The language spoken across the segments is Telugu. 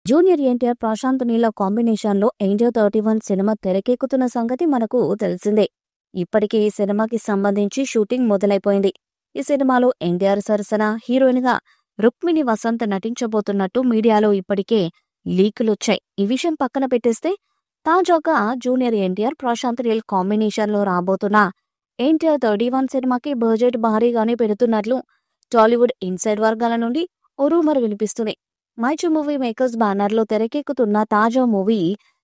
జూనియర్ ఎన్టీఆర్ ప్రశాంత్ నీళ్ల కాంబినేషన్లో ఏంజల్ 31 సినిమా తెరకెక్కుతున్న సంగతి మనకు తెలిసిందే. ఇప్పటికే ఈ సినిమాకి సంబంధించి షూటింగ్ మొదలైపోయింది. ఈ సినిమాలో ఎన్టీఆర్ సరసన హీరోయిన్ గా రుక్మిణి వసంత్ నటించబోతున్నట్టు మీడియాలో ఇప్పటికే లీకులొచ్చాయి. ఈ విషయం పక్కన పెట్టేస్తే తాజాగా జూనియర్ ఎన్టీఆర్ ప్రశాంత్ నీల్ కాంబినేషన్లో రాబోతున్న ఎన్టీఆర్ 31 సినిమాకి బడ్జెట్ భారీగానే పెడుతున్నట్లు టాలీవుడ్ ఇన్సైడ్ వర్గాల నుండి ఓ రూమర్ వినిపిస్తుంది. మైత్రి మూవీ మేకర్స్ బ్యానర్లో తెరకెక్కుతున్న తాజా మూవీ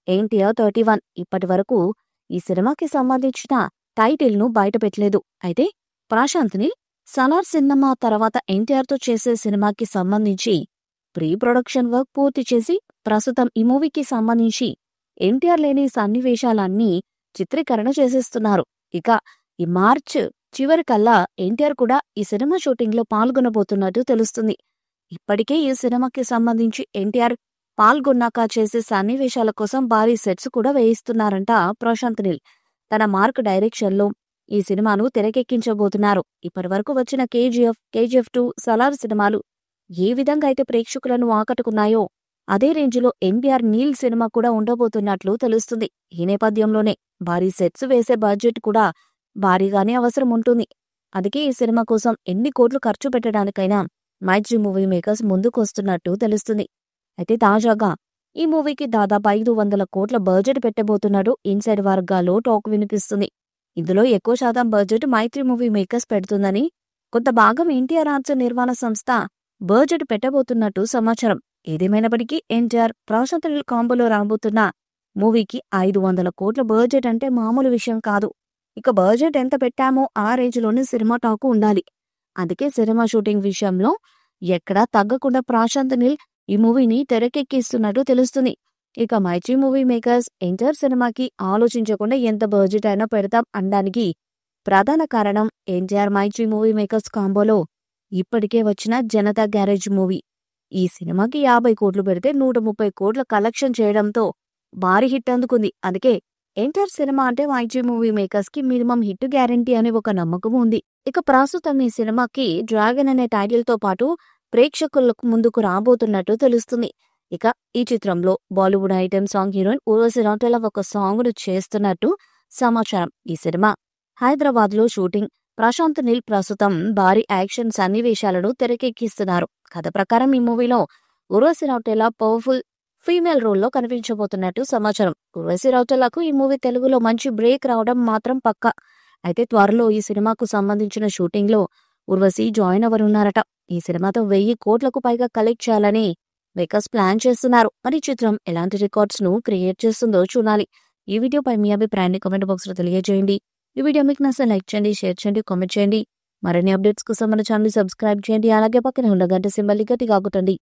ఎన్టీఆర్ 31 ఇప్పటి వరకు ఈ సినిమాకి సంబంధించిన టైటిల్ ను బయటపెట్టలేదు. అయితే ప్రశాంత్ నీల్ సలార్ సినిమా తర్వాత ఎన్టీఆర్తో చేసే సినిమాకి సంబంధించి ప్రీ ప్రొడక్షన్ వర్క్ పూర్తి చేసి ప్రస్తుతం ఈ మూవీకి సంబంధించి ఎన్టీఆర్ లేని సన్నివేశాలన్నీ చిత్రీకరణ చేసేస్తున్నారు. ఇక ఈ మార్చ్ చివరికల్లా ఎన్టీఆర్ కూడా ఈ సినిమా షూటింగ్ లో పాల్గొనబోతున్నట్టు తెలుస్తుంది. ఇప్పటికే ఈ సినిమాకి సంబంధించి ఎన్టీఆర్ పాల్గొన్నాక చేసే సన్నివేశాల కోసం భారీ సెట్స్ కూడా వేయిస్తున్నారంట ప్రశాంత్ నీల్. తన మార్క్ డైరెక్షన్ లో ఈ సినిమాను తెరకెక్కించబోతున్నారు. ఇప్పటివరకు వచ్చిన కేజీఎఫ్ 2, సలార్ సినిమాలు ఏ విధంగా అయితే ప్రేక్షకులను ఆకట్టుకున్నాయో అదే రేంజ్లో ఎన్టీఆర్ నీల్ సినిమా కూడా ఉండబోతున్నట్లు తెలుస్తుంది. ఈ నేపథ్యంలోనే భారీ సెట్స్ వేసే బడ్జెట్ కూడా భారీగానే అవసరం ఉంటుంది. అందుకే ఈ సినిమా కోసం ఎన్ని కోట్లు ఖర్చు పెట్టడానికైనా మైత్రి మూవీ మేకర్స్ ముందుకొస్తున్నట్టు తెలుస్తుంది. అయితే తాజాగా ఈ మూవీకి దాదాపు 500 కోట్ల బడ్జెట్ పెట్టబోతున్నట్టు ఇన్సైడ్ వర్గాల్లో టాక్ వినిపిస్తుంది. ఇందులో ఎక్కువ శాతం బడ్జెట్ మైత్రి మూవీ మేకర్స్ పెడుతుందని, కొంత భాగం ఎన్టీఆర్ ఆర్ట్స్ నిర్మాణ సంస్థ బడ్జెట్ పెట్టబోతున్నట్టు సమాచారం. ఏదేమైనప్పటికీ ఎన్టీఆర్ ప్రశాంత్ నీల్ కాంబోలో రాబోతున్న మూవీకి 500 కోట్ల బడ్జెట్ అంటే మామూలు విషయం కాదు. ఇక బడ్జెట్ ఎంత పెట్టామో ఆ రేంజ్లోనే సినిమా టాకు ఉండాలి. అందుకే సినిమా షూటింగ్ విషయంలో ఎక్కడా తగ్గకుండా ప్రశాంత్ నీల్ ఈ మూవీని తెరకెక్కిస్తున్నట్టు తెలుస్తుంది. ఇక మైత్రి మూవీ మేకర్స్ ఎన్టీఆర్ సినిమాకి ఆలోచించకుండా ఎంత బడ్జెట్ అయినా పెడతాం అనడానికి ప్రధాన కారణం ఎన్టీఆర్ మైత్రి మూవీ మేకర్స్ కాంబోలో ఇప్పటికే వచ్చిన జనతా గ్యారేజ్ మూవీ. ఈ సినిమాకి 50 కోట్లు పెడితే 130 కోట్ల కలెక్షన్ చేయడంతో భారీ హిట్ అందుకుంది. అందుకే ఎన్టీఆర్ సినిమా అంటే మైత్రి మూవీ మేకర్స్ కి మినిమం హిట్ గ్యారంటీ అనే ఒక నమ్మకం ఉంది. ఇక ప్రస్తుతం ఈ సినిమాకి డ్రాగన్ అనే టైటిల్ తో పాటు ప్రేక్షకులకు ముందుకు రాబోతున్నట్టు తెలుస్తుంది. ఇక ఈ చిత్రంలో Bollywood item song heroine Urvashi Rautela ఒక సాంగ్ ను చేస్తున్నట్టు సమాచారం. ఈ సినిమా హైదరాబాద్ లో షూటింగ్. ప్రశాంత్ నీల్ ప్రస్తుతం భారీ యాక్షన్ సన్నివేశాలను తెరకెక్కిస్తున్నారు. కథ ప్రకారం ఈ మూవీలో ఊర్వశి రౌటేలా పవర్ఫుల్ ఫీమేల్ రోల్లో కనిపించబోతున్నట్టు సమాచారం. ఊర్వశి రౌటేలాకు ఈ మూవీ తెలుగులో మంచి బ్రేక్ రావడం మాత్రం పక్కా. అయితే త్వరలో ఈ సినిమాకు సంబంధించిన షూటింగ్ లో ఊర్వశి జాయిన్ అవ్వనున్నారట. ఈ సినిమాతో 1000 కోట్లకు పైగా కలెక్ట్ చేయాలని మేకర్స్ ప్లాన్ చేస్తున్నారు. మరి చిత్రం ఎలాంటి రికార్డ్స్ ను క్రియేట్ చేస్తుందో చూడాలి. ఈ వీడియోపై మీ అభిప్రాయాన్ని కామెంట్ బాక్స్ లో తెలియజేయండి. ఈ వీడియో మీకు నచ్చితే లైక్ చేయండి, షేర్ చేయండి, కామెంట్ చేయండి. మరిన్ని అప్డేట్స్ కోసం మన ఛానల్ సబ్స్క్రైబ్ చేయండి. అలాగే పక్కన ఉన్న గంట సింబల్ గట్టిగా కొట్టండి.